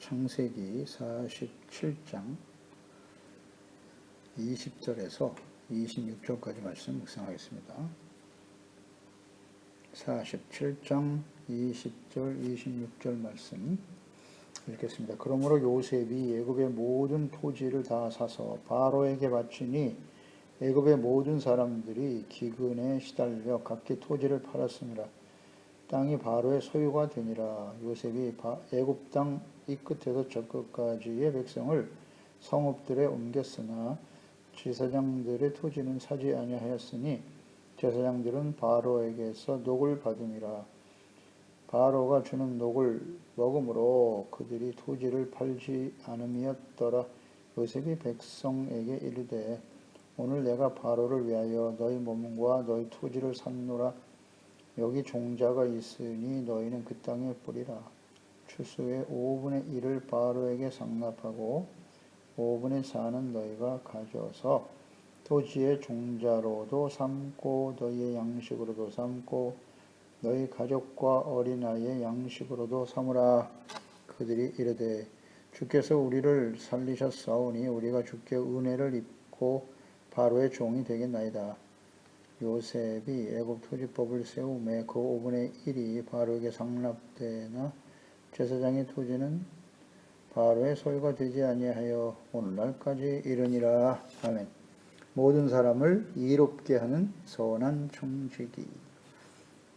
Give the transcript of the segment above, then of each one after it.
창세기 47장 20절에서 26절까지 말씀 묵상하겠습니다. 47장 20절 26절 말씀 읽겠습니다. 그러므로 요셉이 애굽의 모든 토지를 다 사서 바로에게 바치니 애굽의 모든 사람들이 기근에 시달려 각기 토지를 팔았으니라. 땅이 바로의 소유가 되니라. 요셉이 애굽 땅 이 끝에서 저 끝까지의 백성을 성읍들에 옮겼으나 제사장들의 토지는 사지 아니하였으니 제사장들은 바로에게서 녹을 받음이라. 바로가 주는 녹을 먹음으로 그들이 토지를 팔지 않음이었더라. 요셉이 백성에게 이르되 오늘 내가 바로를 위하여 너희 몸과 너희 토지를 샀노라. 여기 종자가 있으니 너희는 그 땅에 뿌리라. 추수의 5분의 1을 바로에게 상납하고 5분의 4는 너희가 가져서 토지의 종자로도 삼고 너희의 양식으로도 삼고 너희 가족과 어린아이의 양식으로도 삼으라. 그들이 이르되 주께서 우리를 살리셨사오니 우리가 주께 은혜를 입고 바로의 종이 되겠나이다. 요셉이 애굽 토지법을 세우매 그 5분의 1이 바로에게 상납되나 제사장의 토지는 바로의 소유가 되지 아니하여 오늘날까지 이르니라. 아멘. 모든 사람을 이롭게 하는 선한 청지기.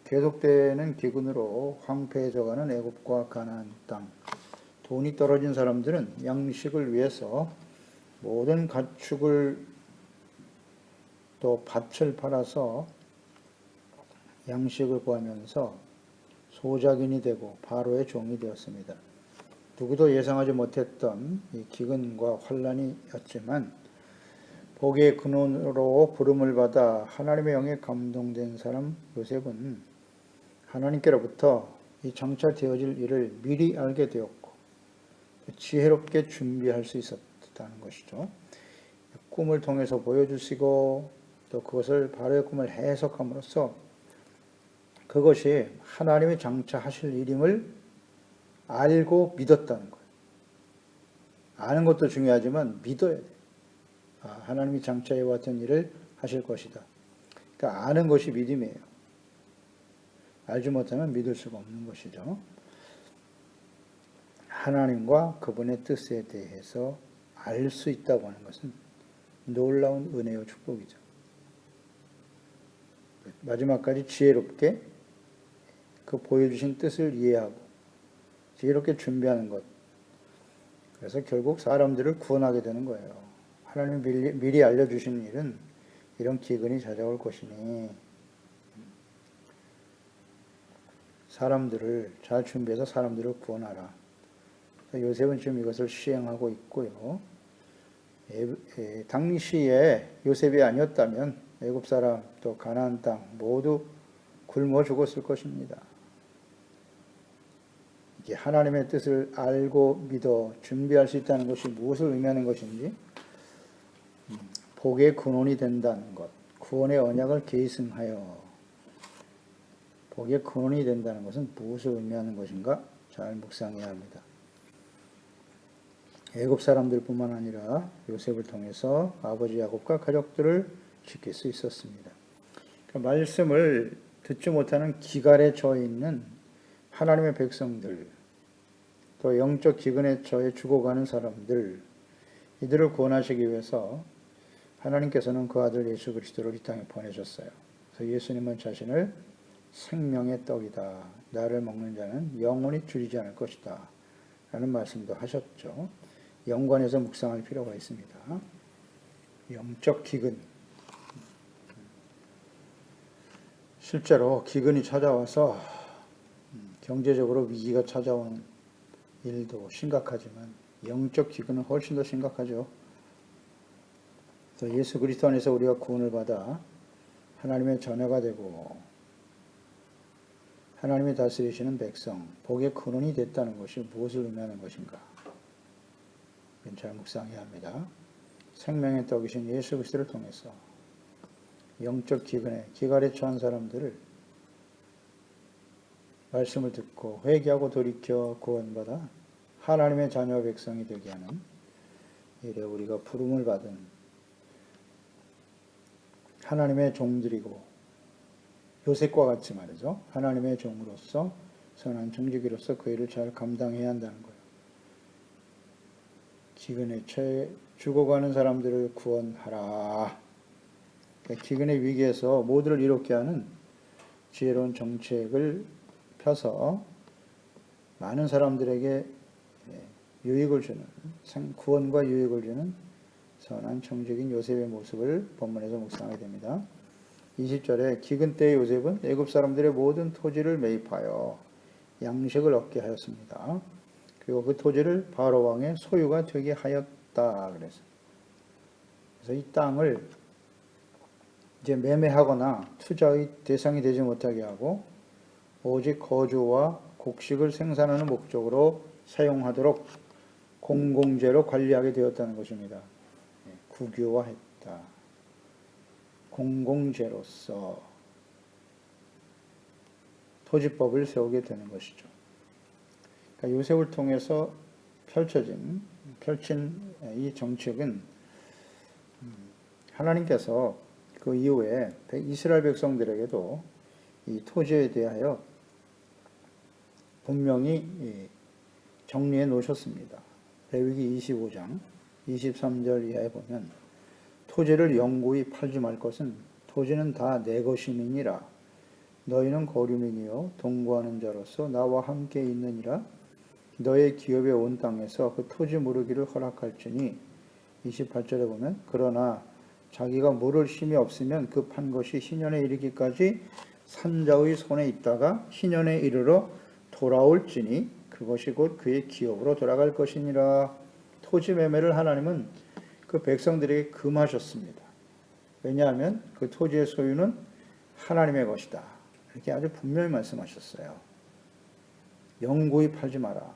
계속되는 기근으로 황폐해져가는 애굽과 가나안 땅. 돈이 떨어진 사람들은 양식을 위해서 모든 가축을 또 밭을 팔아서 양식을 구하면서 소작인이 되고 바로의 종이 되었습니다. 누구도 예상하지 못했던 이 기근과 환란이었지만 복의 근원으로 부름을 받아 하나님의 영에 감동된 사람 요셉은 하나님께로부터 이 장차 되어질 일을 미리 알게 되었고 지혜롭게 준비할 수 있었다는 것이죠. 꿈을 통해서 보여주시고 또 그것을 바로의 꿈을 해석함으로써 그것이 하나님이 장차 하실 일임을 알고 믿었다는 거예요. 아는 것도 중요하지만 믿어야 돼요. 하나님이 장차 이와 같은 일을 하실 것이다. 그러니까 아는 것이 믿음이에요. 알지 못하면 믿을 수가 없는 것이죠. 하나님과 그분의 뜻에 대해서 알 수 있다고 하는 것은 놀라운 은혜와 축복이죠. 마지막까지 지혜롭게 그 보여주신 뜻을 이해하고 지혜롭게 준비하는 것. 그래서 결국 사람들을 구원하게 되는 거예요. 하나님이 미리 알려주신 일은 이런 기근이 찾아올 것이니 사람들을 잘 준비해서 사람들을 구원하라. 요셉은 지금 이것을 시행하고 있고요. 당시에 요셉이 아니었다면 애굽 사람 또 가나안 땅 모두 굶어 죽었을 것입니다. 이게 하나님의 뜻을 알고 믿어 준비할 수 있다는 것이 무엇을 의미하는 것인지 복의 근원이 된다는 것, 구원의 언약을 계승하여 복의 근원이 된다는 것은 무엇을 의미하는 것인가 잘 묵상해야 합니다. 애굽 사람들뿐만 아니라 요셉을 통해서 아버지 야곱과 가족들을 지킬 수 있었습니다. 그러니까 말씀을 듣지 못하는 기갈에 처해 있는 하나님의 백성들, 또 영적 기근에 처해 죽어가는 사람들, 이들을 구원하시기 위해서 하나님께서는 그 아들 예수 그리스도를 이 땅에 보내셨어요. 그래서 예수님은 자신을 생명의 떡이다. 나를 먹는 자는 영원히 줄이지 않을 것이다. 라는 말씀도 하셨죠. 연관해서 묵상할 필요가 있습니다. 영적 기근. 실제로 기근이 찾아와서 경제적으로 위기가 찾아오는 일도 심각하지만 영적 기근은 훨씬 더 심각하죠. 예수 그리스도 안에서 우리가 구원을 받아 하나님의 자녀가 되고 하나님이 다스리시는 백성, 복의 근원이 됐다는 것이 무엇을 의미하는 것인가? 잘 묵상해야 합니다. 생명의 떡이신 예수 그리스도를 통해서 영적 기근에 기갈에 처한 사람들을 말씀을 듣고 회개하고 돌이켜 구원받아 하나님의 자녀 백성이 되게 하는 이래 우리가 부름을 받은 하나님의 종들이고 요셉과 같이 말이죠. 하나님의 종으로서 선한 청지기로서 그 일을 잘 감당해야 한다는 거예요. 기근에 처해 죽어가는 사람들을 구원하라. 그러니까 기근의 위기에서 모두를 이롭게 하는 지혜로운 정책을 펴서 많은 사람들에게 유익을 주는, 구원과 유익을 주는 선한 청지기인 요셉의 모습을 본문에서 묵상하게 됩니다. 20절에 기근 때의 요셉은 애굽 사람들의 모든 토지를 매입하여 양식을 얻게 하였습니다. 그리고 그 토지를 바로 왕의 소유가 되게 하였다. 그래서 이 땅을 이제 매매하거나 투자의 대상이 되지 못하게 하고 오직 거주와 곡식을 생산하는 목적으로 사용하도록 공공재로 관리하게 되었다는 것입니다. 국유화했다. 공공재로서 토지법을 세우게 되는 것이죠. 그러니까 요셉을 통해서 펼친 이 정책은 하나님께서 그 이후에 이스라엘 백성들에게도 이 토지에 대하여 분명히 정리해 놓으셨습니다. 레위기 25장 23절 이하에 보면 토지를 영구히 팔지 말 것은 토지는 다 내 것임이니라. 너희는 거류민이요 동거하는 자로서 나와 함께 있느니라. 너의 기업에 온 땅에서 그 토지 무르기를 허락할지니 28절에 보면 그러나 자기가 물을 힘이 없으면 그 판 것이 희년에 이르기까지 산자의 손에 있다가 희년에 이르러 돌아올지니 그것이 곧 그의 기업으로 돌아갈 것이니라. 토지 매매를 하나님은 그 백성들에게 금하셨습니다. 왜냐하면 그 토지의 소유는 하나님의 것이다. 이렇게 아주 분명히 말씀하셨어요. 영구히 팔지 마라.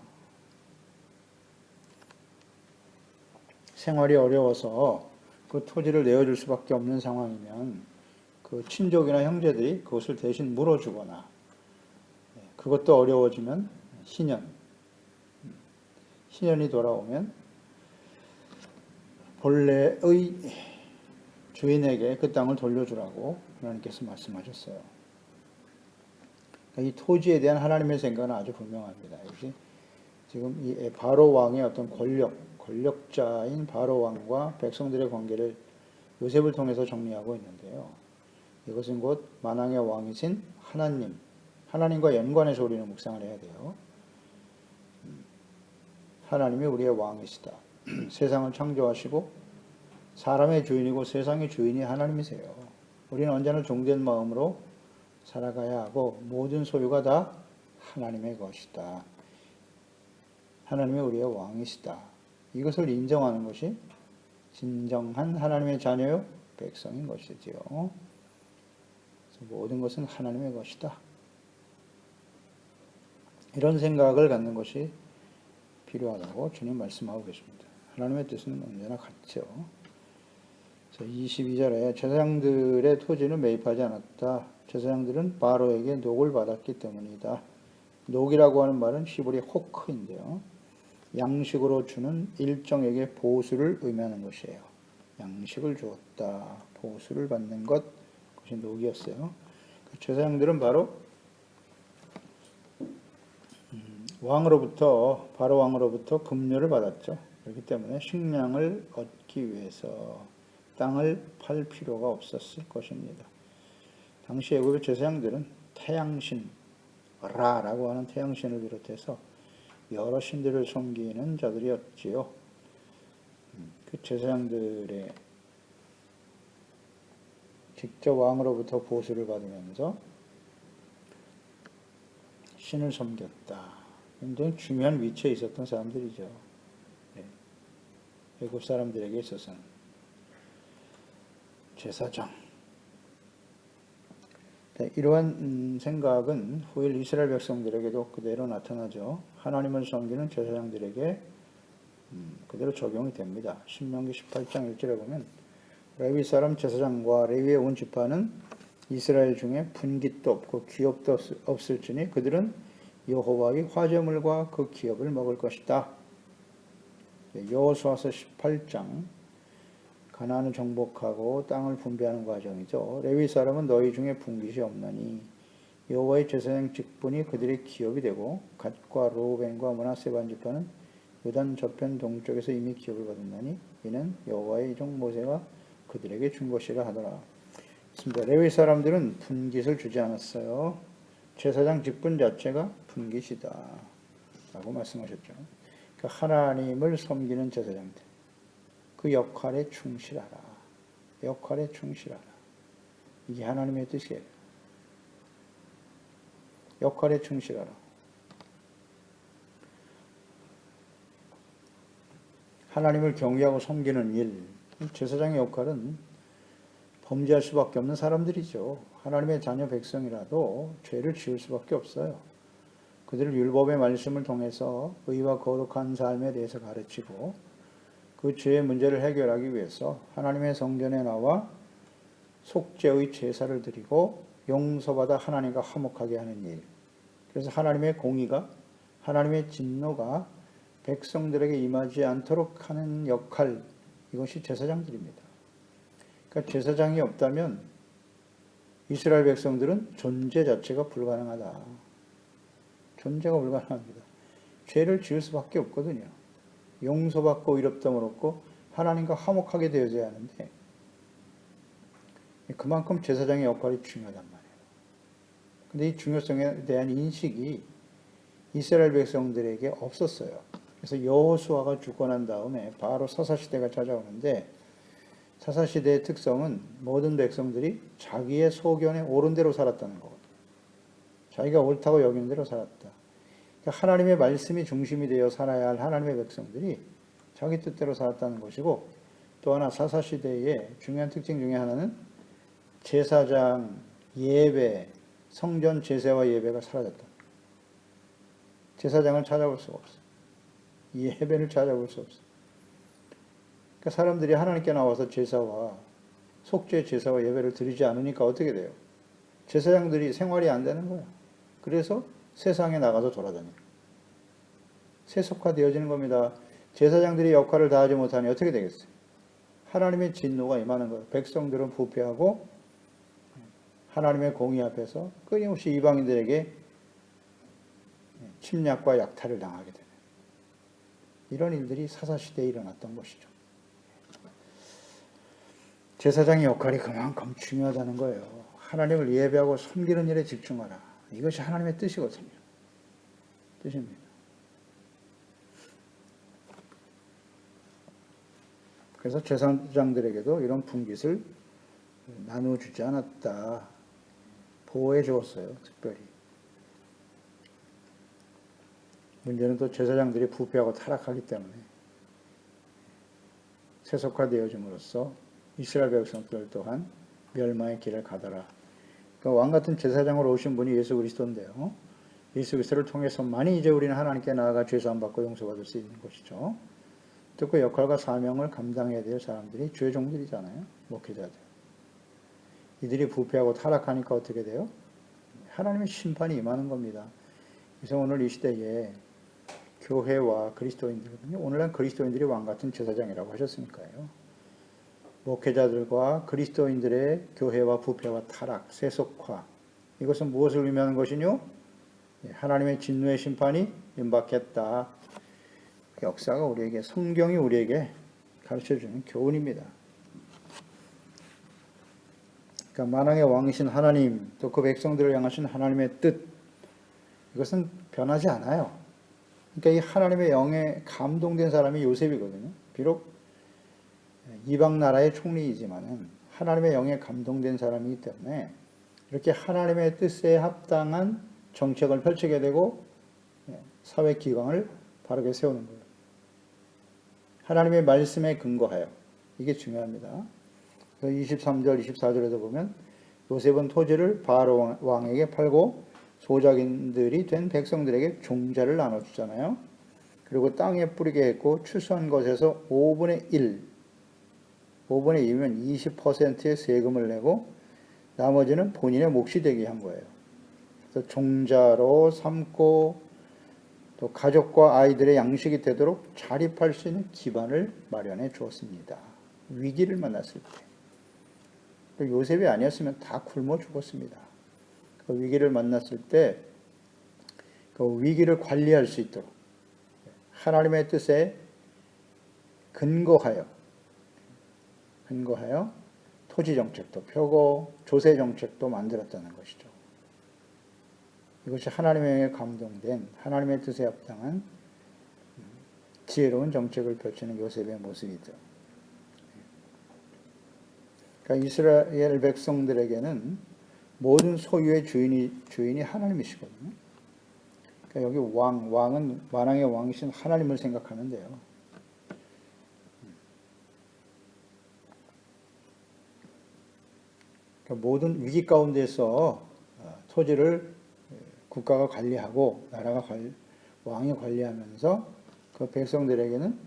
생활이 어려워서 그 토지를 내어줄 수밖에 없는 상황이면 그 친족이나 형제들이 그것을 대신 물어주거나 그것도 어려워지면 희년이 돌아오면 본래의 주인에게 그 땅을 돌려주라고 하나님께서 말씀하셨어요. 이 토지에 대한 하나님의 생각은 아주 분명합니다. 지금 이 바로 왕의 어떤 권력자인 바로 왕과 백성들의 관계를 요셉을 통해서 정리하고 있는데요. 이것은 곧 만왕의 왕이신 하나님과 연관해서 우리는 묵상을 해야 돼요. 하나님이 우리의 왕이시다. 세상을 창조하시고 사람의 주인이고 세상의 주인이 하나님이세요. 우리는 언제나 종된 마음으로 살아가야 하고 모든 소유가 다 하나님의 것이다. 하나님이 우리의 왕이시다. 이것을 인정하는 것이 진정한 하나님의 자녀요 백성인 것이지요. 모든 것은 하나님의 것이다. 이런 생각을 갖는 것이 필요하다고 주님 말씀하고 계십니다. 하나님의 뜻은 언제나 같죠. 22절에 제사장들의 토지는 매입하지 않았다. 제사장들은 바로에게 녹을 받았기 때문이다. 녹이라고 하는 말은 히브리 호크인데요. 양식으로 주는 일정에게 보수를 의미하는 것이에요. 양식을 주었다. 보수를 받는 것, 그것이 녹이었어요. 제사장들은 바로 바로 왕으로부터 급료를 받았죠. 그렇기 때문에 식량을 얻기 위해서 땅을 팔 필요가 없었을 것입니다. 당시 애굽의 제사장들은 태양신, 라라고 하는 태양신을 비롯해서 여러 신들을 섬기는 자들이었지요. 그 제사장들의 직접 왕으로부터 보수를 받으면서 신을 섬겼다. 굉장히 중요한 위치에 있었던 사람들이죠. 애굽 사람들에게 있어서는 제사장. 이러한 생각은 후일 이스라엘 백성들에게도 그대로 나타나죠. 하나님을 섬기는 제사장들에게 그대로 적용이 됩니다. 신명기 18장 1절에 보면 레위 사람 제사장과 레위의 온 지파는 이스라엘 중에 분깃도 없고 기업도 없을지니 그들은 여호와의 화제물과 그 기업을 먹을 것이다. 여호수아서 18장 가나안을 정복하고 땅을 분배하는 과정이죠. 레위 사람은 너희 중에 분깃이 없나니 여호와의 제사장 직분이 그들의 기업이 되고 갓과 르우벤과 므낫세 반지파는 요단 저편 동쪽에서 이미 기업을 받았나니 이는 여호와의 종 모세가 그들에게 준 것이라 하더라. 그렇습니다. 레위 사람들은 분깃을 주지 않았어요. 제사장 직분 자체가 분깃이다 라고 말씀하셨죠. 그러니까 하나님을 섬기는 제사장들, 그 역할에 충실하라. 역할에 충실하라. 이게 하나님의 뜻이에요. 역할에 충실하라. 하나님을 경외하고 섬기는 일, 제사장의 역할은 범죄할 수밖에 없는 사람들이죠. 하나님의 자녀 백성이라도 죄를 지을 수밖에 없어요. 그들을 율법의 말씀을 통해서 의와 거룩한 삶에 대해서 가르치고 그 죄의 문제를 해결하기 위해서 하나님의 성전에 나와 속죄의 제사를 드리고 용서받아 하나님과 화목하게 하는 일. 그래서 하나님의 공의가, 하나님의 진노가 백성들에게 임하지 않도록 하는 역할, 이것이 제사장들입니다. 그러니까 제사장이 없다면 이스라엘 백성들은 존재 자체가 불가능하다. 존재가 불가능합니다. 죄를 지을 수밖에 없거든요. 용서받고 의롭다함을 얻고 하나님과 화목하게 되어져야 하는데 그만큼 제사장의 역할이 중요하단 말이에요. 근데 이 중요성에 대한 인식이 이스라엘 백성들에게 없었어요. 그래서 여호수아가 죽고 난 다음에 바로 사사시대가 찾아오는데 사사시대의 특성은 모든 백성들이 자기의 소견에 옳은 대로 살았다는 거거든요. 자기가 옳다고 여기는 대로 살았다. 그러니까 하나님의 말씀이 중심이 되어 살아야 할 하나님의 백성들이 자기 뜻대로 살았다는 것이고, 또 하나 사사시대의 중요한 특징 중에 하나는 제사장, 예배, 성전 제사와 예배가 사라졌다. 제사장을 찾아볼 수가 없어. 예배를 찾아볼 수 없어. 그러니까 사람들이 하나님께 나와서 제사와 속죄 제사와 예배를 드리지 않으니까 어떻게 돼요? 제사장들이 생활이 안 되는 거야. 그래서 세상에 나가서 돌아다녀. 세속화되어지는 겁니다. 제사장들이 역할을 다하지 못하니 어떻게 되겠어요? 하나님의 진노가 임하는 거예요. 백성들은 부패하고 하나님의 공의 앞에서 끊임없이 이방인들에게 침략과 약탈을 당하게 되는 이런 일들이 사사시대에 일어났던 것이죠. 제사장의 역할이 그만큼 중요하다는 거예요. 하나님을 예배하고 섬기는 일에 집중하라. 이것이 하나님의 뜻이거든요. 뜻입니다. 그래서 제사장들에게도 이런 분깃을 나눠주지 않았다. 보호해 주었어요. 특별히. 문제는 또 제사장들이 부패하고 타락하기 때문에 세속화되어짐으로써 이스라엘 백성들 또한 멸망의 길을 가더라. 그러니까 왕같은 제사장으로 오신 분이 예수 그리스도인데요. 예수 그리스도를 통해서만이 이제 우리는 하나님께 나아가 죄사함 받고 용서받을 수 있는 것이죠. 또 그 역할과 사명을 감당해야 될 사람들이 주의 종들이잖아요. 목회자들. 이들이 부패하고 타락하니까 어떻게 돼요? 하나님의 심판이 임하는 겁니다. 그래서 오늘 이 시대에 교회와 그리스도인들거든요. 오늘날 그리스도인들이 왕같은 제사장이라고 하셨으니까요. 목회자들과 그리스도인들의 교회와 부패와 타락, 세속화, 이것은 무엇을 의미하는 것이뇨? 하나님의 진노의 심판이 임박했다. 역사가 우리에게, 성경이 우리에게 가르쳐주는 교훈입니다. 그러니까 만왕의 왕이신 하나님, 또 그 백성들을 향하신 하나님의 뜻, 이것은 변하지 않아요. 그러니까 이 하나님의 영에 감동된 사람이 요셉이거든요. 비록 이방 나라의 총리이지만은 하나님의 영에 감동된 사람이기 때문에 이렇게 하나님의 뜻에 합당한 정책을 펼치게 되고 사회 기강을 바르게 세우는 거예요. 하나님의 말씀에 근거하여. 이게 중요합니다. 23절, 24절에도 보면 요셉은 토지를 바로 왕에게 팔고 소작인들이 된 백성들에게 종자를 나눠주잖아요. 그리고 땅에 뿌리게 했고 추수한 것에서 5분의 1, 5분의 2면 20%의 세금을 내고 나머지는 본인의 몫이 되게 한 거예요. 그래서 종자로 삼고 또 가족과 아이들의 양식이 되도록 자립할 수 있는 기반을 마련해 주었습니다. 위기를 만났을 때. 요셉이 아니었으면 다 굶어 죽었습니다. 그 위기를 만났을 때 그 위기를 관리할 수 있도록 하나님의 뜻에 근거하여 토지 정책도 펴고 조세 정책도 만들었다는 것이죠. 이것이 하나님의 감동된 하나님의 뜻에 합당한 지혜로운 정책을 펼치는 요셉의 모습이죠. 그러니까 이스라엘 백성들에게는 모든 소유의 주인이 하나님이시거든요. 그러니까 여기 왕은 만왕의 왕이신 하나님을 생각하는데요. 그러니까 모든 위기 가운데서 토지를 국가가 관리하고 왕이 관리하면서 그 백성들에게는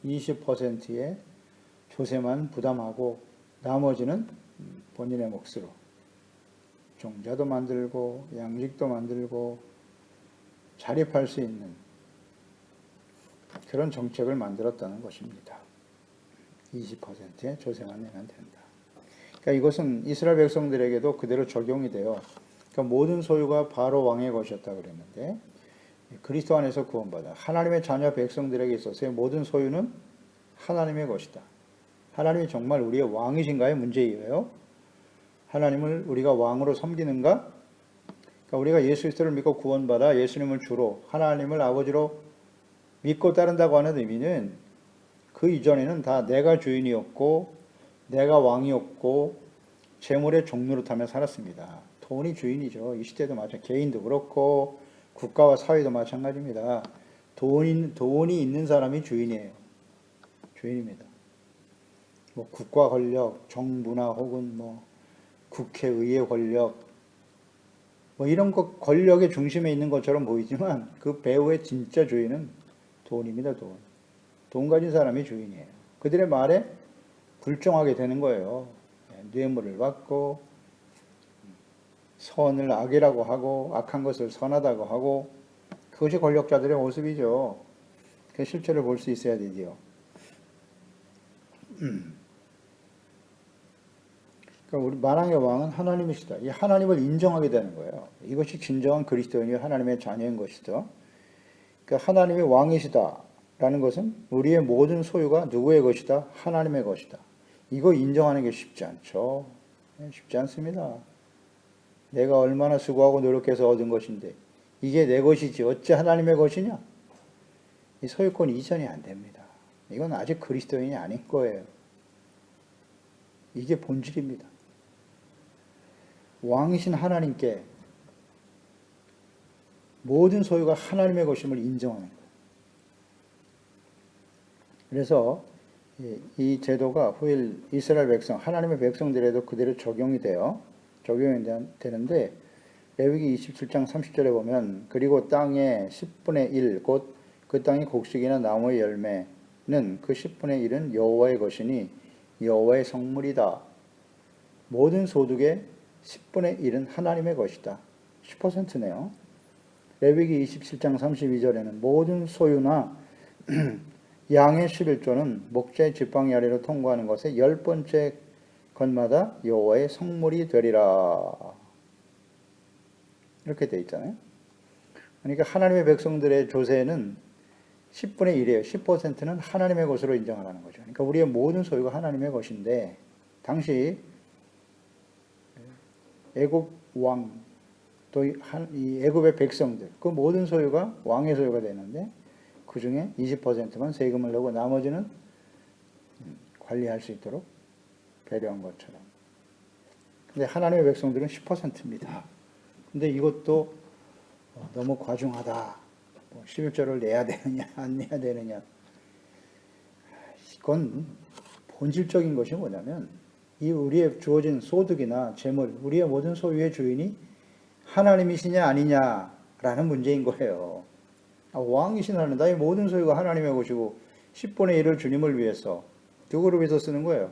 20%의 조세만 부담하고 나머지는 본인의 몫으로 종자도 만들고 양식도 만들고 자립할 수 있는 그런 정책을 만들었다는 것입니다. 20%의 조세만 내면 된다. 그러니까 이것은 이스라엘 백성들에게도 그대로 적용이 돼요. 그러니까 모든 소유가 바로 왕의 것이었다 그랬는데 그리스도 안에서 구원받아 하나님의 자녀 백성들에게 있어서의 모든 소유는 하나님의 것이다. 하나님이 정말 우리의 왕이신가의 문제예요. 하나님을 우리가 왕으로 섬기는가? 그러니까 우리가 예수 그리스도를 믿고 구원받아 예수님을 주로 하나님을 아버지로 믿고 따른다고 하는 의미는 그 이전에는 다 내가 주인이었고 내가 왕이었고 재물의 종노릇하며 살았습니다. 돈이 주인이죠. 이 시대도 마찬가지. 개인도 그렇고 국가와 사회도 마찬가지입니다. 돈이 있는 사람이 주인이에요. 주인입니다. 뭐 국가 권력, 정부나 혹은 뭐 국회의회 권력, 뭐 이런 것 권력의 중심에 있는 것처럼 보이지만 그 배후의 진짜 주인은 돈입니다. 돈 가진 사람이 주인이에요. 그들의 말에 불종하게 되는 거예요. 뇌물을 받고 선을 악이라고 하고 악한 것을 선하다고 하고 그것이 권력자들의 모습이죠. 그 실체를 볼 수 있어야 되지요. 그러니까 우리 만왕의 왕은 하나님이시다. 이 하나님을 인정하게 되는 거예요. 이것이 진정한 그리스도인이 하나님의 자녀인 것이죠. 그러니까 하나님이 왕이시다라는 것은 우리의 모든 소유가 누구의 것이다? 하나님의 것이다. 이거 인정하는 게 쉽지 않죠. 쉽지 않습니다. 내가 얼마나 수고하고 노력해서 얻은 것인데 이게 내 것이지 어찌 하나님의 것이냐? 이 소유권 이전이 안 됩니다. 이건 아직 그리스도인이 아닌 거예요. 이게 본질입니다. 왕이신 하나님께 모든 소유가 하나님의 것임을 인정하는 거예요. 그래서 이 제도가 후일 이스라엘 백성, 하나님의 백성들에도 그대로 적용이 되는데 레위기 27장 30절에 보면 그리고 땅의 10분의 1 곧 그 땅이 곡식이나 나무의 열매는 그 10분의 1은 여호와의 것이니 여호와의 성물이다. 모든 소득의 10분의 1은 하나님의 것이다. 10%네요. 레위기 27장 32절에는 모든 소유나 양의 11조는 목자의 지팡이 아래로 통과하는 것에 10번째 것마다 여호와의 성물이 되리라. 이렇게 되어 있잖아요. 그러니까 하나님의 백성들의 조세는 10분의 1이에요. 10%는 하나님의 것으로 인정하라는 거죠. 그러니까 우리의 모든 소유가 하나님의 것인데 당시 애굽 왕, 또 이 애굽의 백성들, 그 모든 소유가 왕의 소유가 되는데 그 중에 20%만 세금을 내고 나머지는 관리할 수 있도록 배려한 것처럼. 근데 하나님의 백성들은 10%입니다. 근데 이것도 너무 과중하다. 11조를 내야 되느냐, 안 내야 되느냐. 이건 본질적인 것이 뭐냐면, 이 우리의 주어진 소득이나 재물, 우리의 모든 소유의 주인이 하나님이시냐 아니냐라는 문제인 거예요. 왕이신 하나님, 나의 모든 소유가 하나님의 것이고 10분의 1을 주님을 위해서 누구를 위해서 쓰는 거예요?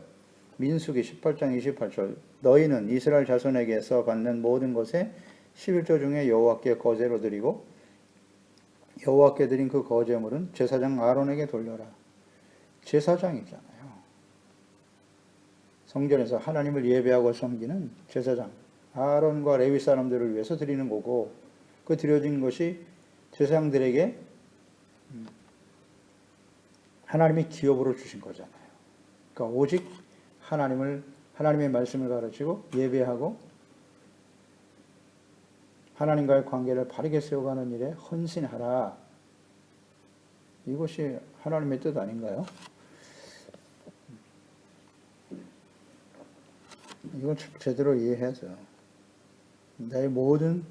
민수기 18장 28절 너희는 이스라엘 자손에게서 받는 모든 것에 11조 중에 여호와께 거제로 드리고 여호와께 드린 그 거제물은 제사장 아론에게 돌려라. 제사장이잖아요. 성전에서 하나님을 예배하고 섬기는 제사장 아론과 레위 사람들을 위해서 드리는 거고, 그 드려진 것이 제사장들에게 하나님이 기업으로 주신 거잖아요. 그러니까 오직 하나님의 말씀을 가르치고 예배하고 하나님과의 관계를 바르게 세워가는 일에 헌신하라. 이것이 하나님의 뜻 아닌가요? 이건 제대로 이해해야죠. 나의 모든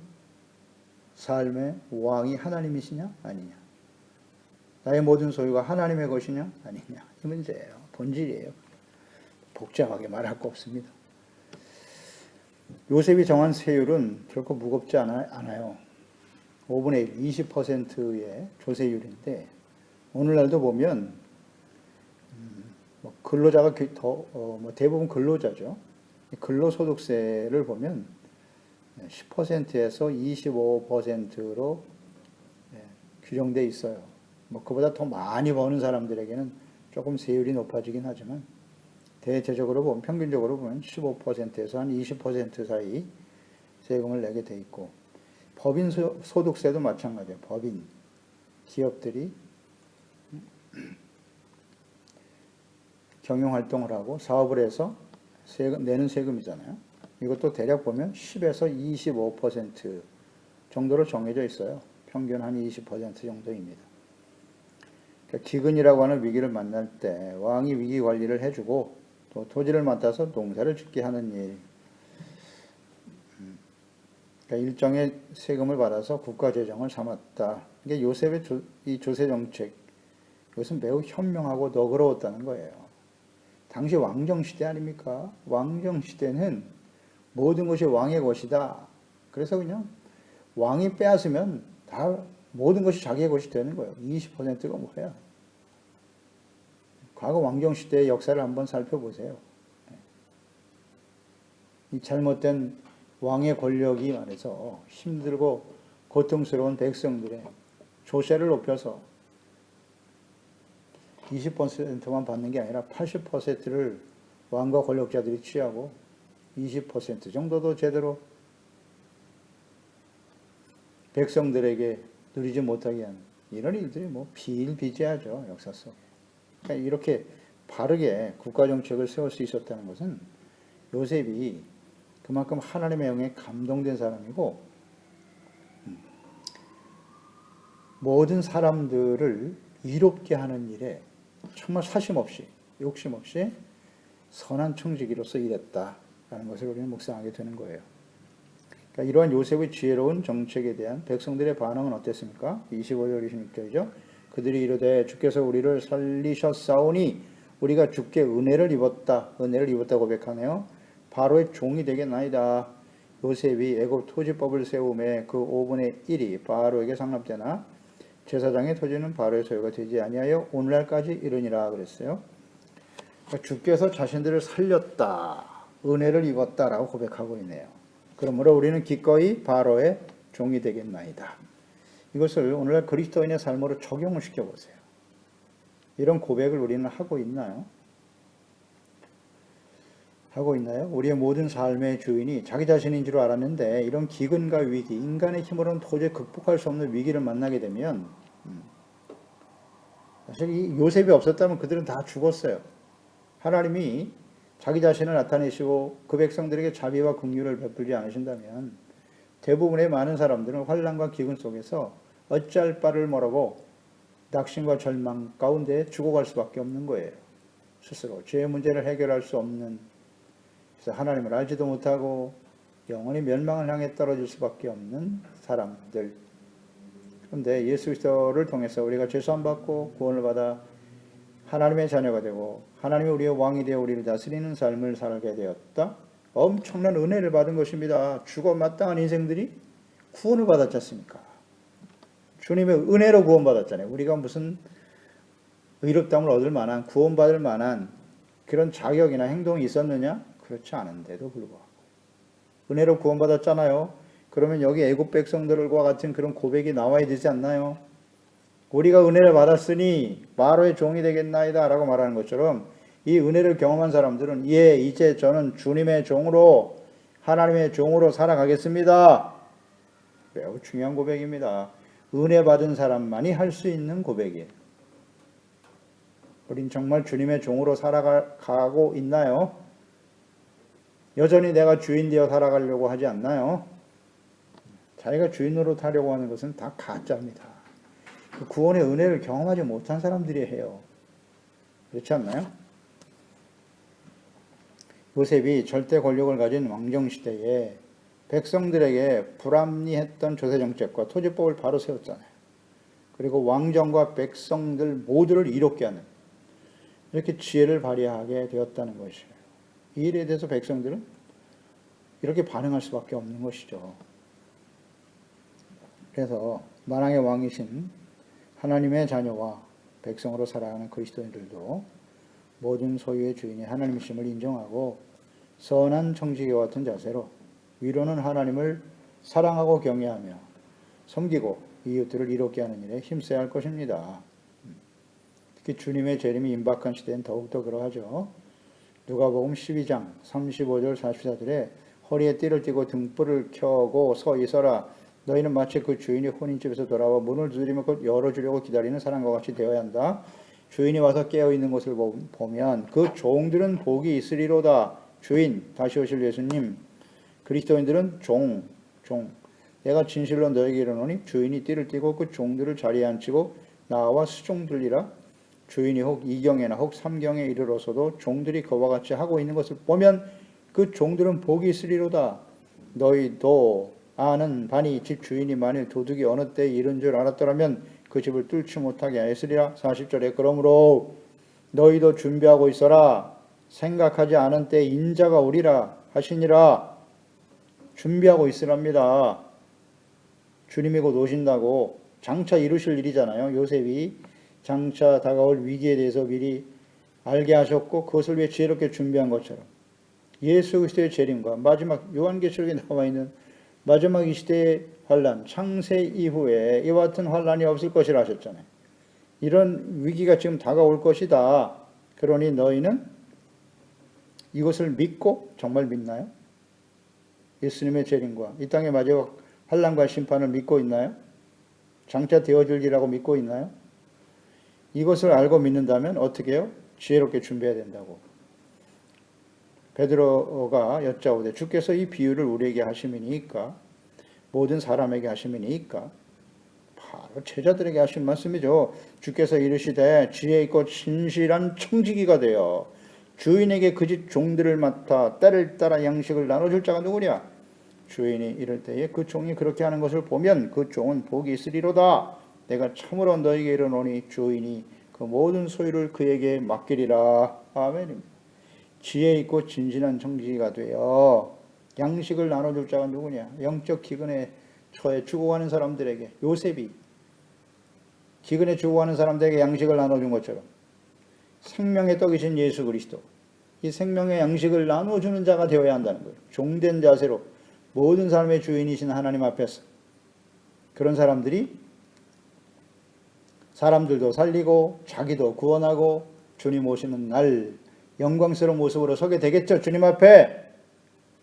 삶의 왕이 하나님이시냐? 아니냐? 나의 모든 소유가 하나님의 것이냐? 아니냐? 이 문제예요. 본질이에요. 복잡하게 말할 거 없습니다. 요셉이 정한 세율은 결코 무겁지 않아요. 5분의 1, 20%의 조세율인데, 오늘날도 보면 근로자가 대부분 근로자죠. 근로소득세를 보면 10%에서 25%로 규정돼 있어요. 그보다 더 많이 버는 사람들에게는 조금 세율이 높아지긴 하지만, 대체적으로 보면, 평균적으로 보면 15%에서 한 20% 사이 세금을 내게 돼 있고, 법인 소득세도 마찬가지예요. 법인 기업들이 경영활동을 하고 사업을 해서 내는 세금이잖아요. 이것도 대략 보면 10에서 25% 정도로 정해져 있어요. 평균 한 20% 정도입니다. 그러니까 기근이라고 하는 위기를 만날 때 왕이 위기 관리를 해주고 또 토지를 맡아서 농사를 짓게 하는 일. 그러니까 일정의 세금을 받아서 국가 재정을 삼았다. 이게 요셉의 이 조세 정책, 이것은 매우 현명하고 너그러웠다는 거예요. 당시 왕정시대 아닙니까? 왕정시대는 모든 것이 왕의 것이다. 그래서 그냥 왕이 빼앗으면 다 모든 것이 자기의 것이 되는 거예요. 20%가 뭐야? 과거 왕정시대의 역사를 한번 살펴보세요. 이 잘못된 왕의 권력이 말해서 힘들고 고통스러운 백성들의 조세를 높여서 20%만 받는 게 아니라 80%를 왕과 권력자들이 취하고 20% 정도도 제대로 백성들에게 누리지 못하게 하는 이런 일들이 비일비재하죠. 역사 속에. 그러니까 이렇게 바르게 국가정책을 세울 수 있었다는 것은 요셉이 그만큼 하나님의 영에 감동된 사람이고, 모든 사람들을 이롭게 하는 일에 정말 사심 없이, 욕심 없이 선한 청지기로서 일했다라는 것을 우리는 묵상하게 되는 거예요. 그러니까 이러한 요셉의 지혜로운 정책에 대한 백성들의 반응은 어땠습니까? 25절 26절이죠. 그들이 이르되 주께서 우리를 살리셨사오니 우리가 주께 은혜를 입었다 고백하네요. 바로의 종이 되겠나이다. 요셉이 애굽 토지법을 세움에 그 5분의 1이 바로에게 상납되나 제사장의 토지는 바로의 소유가 되지 아니하여 오늘날까지 이르니라 그랬어요. 그러니까 주께서 자신들을 살렸다, 은혜를 입었다라고 고백하고 있네요. 그러므로 우리는 기꺼이 바로의 종이 되겠나이다. 이것을 오늘날 그리스도인의 삶으로 적용을 시켜보세요. 이런 고백을 우리는 하고 있나요? 하고 있나요? 우리의 모든 삶의 주인이 자기 자신인 줄 알았는데 이런 기근과 위기, 인간의 힘으로는 도저히 극복할 수 없는 위기를 만나게 되면, 사실 이 요셉이 없었다면 그들은 다 죽었어요. 하나님이 자기 자신을 나타내시고 그 백성들에게 자비와 긍휼을 베풀지 않으신다면 대부분의 많은 사람들은 환난과 기근 속에서 어찌할 바를 모르고 낙심과 절망 가운데 죽어갈 수밖에 없는 거예요. 스스로 죄의 문제를 해결할 수 없는, 그래서 하나님을 알지도 못하고 영원히 멸망을 향해 떨어질 수밖에 없는 사람들. 그런데 예수 그리스도를 통해서 우리가 죄사함 받고 구원을 받아 하나님의 자녀가 되고 하나님이 우리의 왕이 되어 우리를 다스리는 삶을 살게 되었다. 엄청난 은혜를 받은 것입니다. 죽어 마땅한 인생들이 구원을 받았지 않습니까? 주님의 은혜로 구원받았잖아요. 우리가 무슨 의롭다함을 얻을 만한, 구원받을 만한 그런 자격이나 행동이 있었느냐? 그렇지 않은데도 불구하고 은혜로 구원받았잖아요. 그러면 여기 애굽 백성들과 같은 그런 고백이 나와야 되지 않나요? 우리가 은혜를 받았으니 바로의 종이 되겠나이다 라고 말하는 것처럼 이 은혜를 경험한 사람들은 예, 이제 저는 주님의 종으로 하나님의 종으로 살아가겠습니다. 매우 중요한 고백입니다. 은혜 받은 사람만이 할 수 있는 고백이에요. 우린 정말 주님의 종으로 살아가고 있나요? 여전히 내가 주인 되어 살아가려고 하지 않나요? 자기가 주인으로 타려고 하는 것은 다 가짜입니다. 그 구원의 은혜를 경험하지 못한 사람들이 해요. 그렇지 않나요? 요셉이 절대 권력을 가진 왕정시대에 백성들에게 불합리했던 조세정책과 토지법을 바로 세웠잖아요. 그리고 왕정과 백성들 모두를 이롭게 하는 이렇게 지혜를 발휘하게 되었다는 것이에요. 이 일에 대해서 백성들은 이렇게 반응할 수밖에 없는 것이죠. 그래서 만왕의 왕이신 하나님의 자녀와 백성으로 살아가는 그리스도인들도 모든 소유의 주인이 하나님이심을 인정하고 선한 청지기와 같은 자세로 위로는 하나님을 사랑하고 경외하며 섬기고 이웃들을 이롭게 하는 일에 힘써야 할 것입니다. 특히 주님의 재림이 임박한 시대엔 더욱더 그러하죠. 누가복음 12장 35절 44절에 허리에 띠를 띠고 등불을 켜고 서라. 너희는 마치 그 주인이 혼인집에서 돌아와 문을 두드리며 곧 열어주려고 기다리는 사람과 같이 되어야 한다. 주인이 와서 깨어있는 것을 보면 그 종들은 복이 있으리로다. 주인, 다시 오실 예수님. 그리스도인들은 종. 내가 진실로 너에게 이르노니 주인이 띠를 띠고 그 종들을 자리에 앉히고 나와 수종들이라. 주인이 혹 2경에나 혹 3경에 이르러서도 종들이 그와 같이 하고 있는 것을 보면 그 종들은 복이 있으리로다. 너희도 아는 바니 집 주인이 만일 도둑이 어느 때에 이른 줄 알았더라면 그 집을 뚫지 못하게 하였으리라. 40절에 그러므로 너희도 준비하고 있어라. 생각하지 않은 때에 인자가 오리라 하시니라. 준비하고 있으랍니다. 주님이 곧 오신다고 장차 이루실 일이잖아요. 요셉이 장차 다가올 위기에 대해서 미리 알게 하셨고 그것을 위해 지혜롭게 준비한 것처럼 예수 그리스도의 재림과 마지막 요한계시록에 나와 있는 마지막 이 시대의 환란, 창세 이후에 이와 같은 환란이 없을 것이라 하셨잖아요. 이런 위기가 지금 다가올 것이다. 그러니 너희는 이것을 믿고 정말 믿나요? 예수님의 재림과 이 땅의 마지막 환란과 심판을 믿고 있나요? 장차 되어질 일이라고 믿고 있나요? 이것을 알고 믿는다면 어떻게 해요? 지혜롭게 준비해야 된다고. 베드로가 여짜오되 주께서 이 비유를 우리에게 하심이니까 모든 사람에게 하심이니까 바로 제자들에게 하신 말씀이죠. 주께서 이르시되 지혜 있고 진실한 청지기가 되어 주인에게 그 집 종들을 맡아 때를 따라 양식을 나눠줄 자가 누구냐? 주인이 이럴 때에 그 종이 그렇게 하는 것을 보면 그 종은 복이 있으리로다. 내가 참으로 너에게 이르노니 주인이 그 모든 소유를 그에게 맡기리라. 아멘. 지혜 있고 진실한 청지기가 되어 양식을 나눠줄 자가 누구냐? 영적 기근에 처해 죽어가는 사람들에게 요셉이 기근에 죽어가는 사람들에게 양식을 나눠준 것처럼 생명의 떡이신 예수 그리스도 이 생명의 양식을 나눠주는 자가 되어야 한다는 거예요. 종된 자세로 모든 삶의 주인이신 하나님 앞에서 그런 사람들이 사람들도 살리고 자기도 구원하고 주님 오시는 날 영광스러운 모습으로 서게 되겠죠. 주님 앞에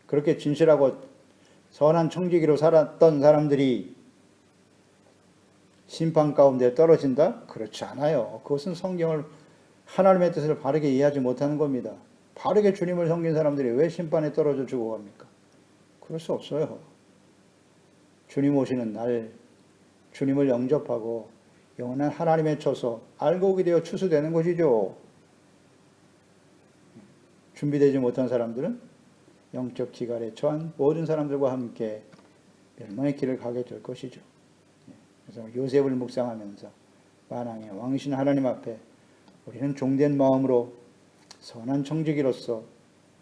그렇게 진실하고 선한 청지기로 살았던 사람들이 심판 가운데 떨어진다? 그렇지 않아요. 그것은 성경을 하나님의 뜻을 바르게 이해하지 못하는 겁니다. 바르게 주님을 섬긴 사람들이 왜 심판에 떨어져 죽어갑니까? 그럴 수 없어요. 주님 오시는 날 주님을 영접하고 영원한 하나님의 처소 알고 오게 되어 추수되는 것이죠. 준비되지 못한 사람들은 영적 기갈에 처한 모든 사람들과 함께 멸망의 길을 가게 될 것이죠. 그래서 요셉을 묵상하면서 만왕의 왕이신 하나님 앞에 우리는 종된 마음으로 선한 청지기로서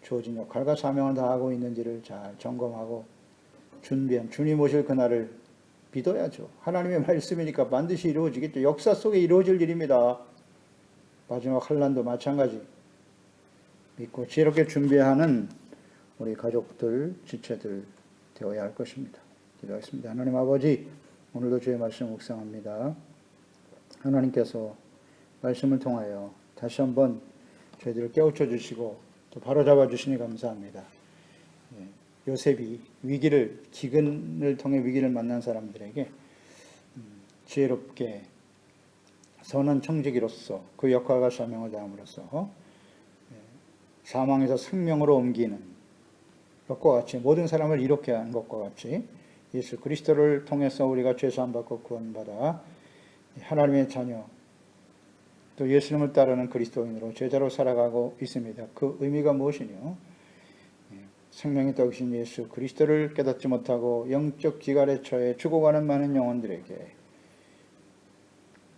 주어진 역할과 사명을 다하고 있는지를 잘 점검하고 준비한 주님 오실 그날을 믿어야죠. 하나님의 말씀이니까 반드시 이루어지겠죠. 역사 속에 이루어질 일입니다. 마지막 환란도 마찬가지. 믿고 지혜롭게 준비하는 우리 가족들, 지체들 되어야 할 것입니다. 기도하겠습니다. 하나님 아버지, 오늘도 주의 말씀 묵상합니다. 하나님께서 말씀을 통하여 다시 한번 저희들을 깨우쳐 주시고 또 바로잡아 주시니 감사합니다. 요셉이 기근을 통해 위기를 만난 사람들에게 지혜롭게 선한 청지기로서 그 역할과 사명을 다함으로써 사망에서 생명으로 옮기는 것과 같이 모든 사람을 이롭게 한 것과 같이 예수 그리스도를 통해서 우리가 죄사함 받고 구원받아 하나님의 자녀 또 예수님을 따르는 그리스도인으로 제자로 살아가고 있습니다. 그 의미가 무엇이뇨? 생명의 떡이신 예수 그리스도를 깨닫지 못하고 영적 기갈에 처해 죽어가는 많은 영혼들에게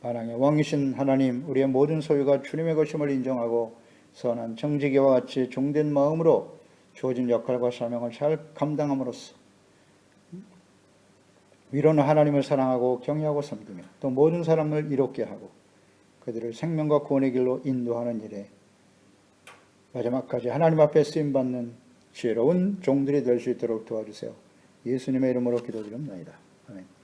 만왕의 왕이신 하나님, 우리의 모든 소유가 주님의 것임을 인정하고 선한 정직이와 같이 종된 마음으로 주어진 역할과 사명을 잘 감당함으로써 위로는 하나님을 사랑하고 경외하고 섬기며 또 모든 사람을 이롭게 하고 그들을 생명과 구원의 길로 인도하는 일에 마지막까지 하나님 앞에 쓰임받는 지혜로운 종들이 될 수 있도록 도와주세요. 예수님의 이름으로 기도드립니다. 아멘.